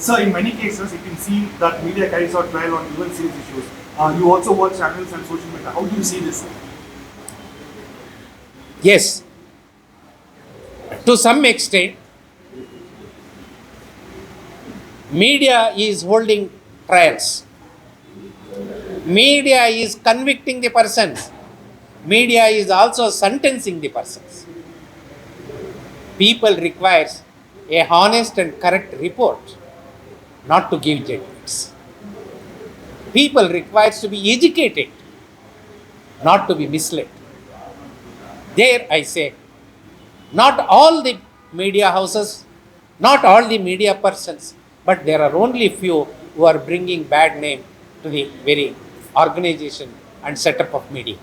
So in many cases, you can see that media carries out trial on even serious issues. You also watch channels and social media. How do you see this? Yes, to some extent, media is holding trials. Media is convicting the persons. Media is also sentencing the persons. People requires a honest and correct report, not to give judgments. People requires to be educated, not to be misled. There I say, not all the media houses, not all the media persons, but there are only few who are bringing bad name to the very organization and setup of media.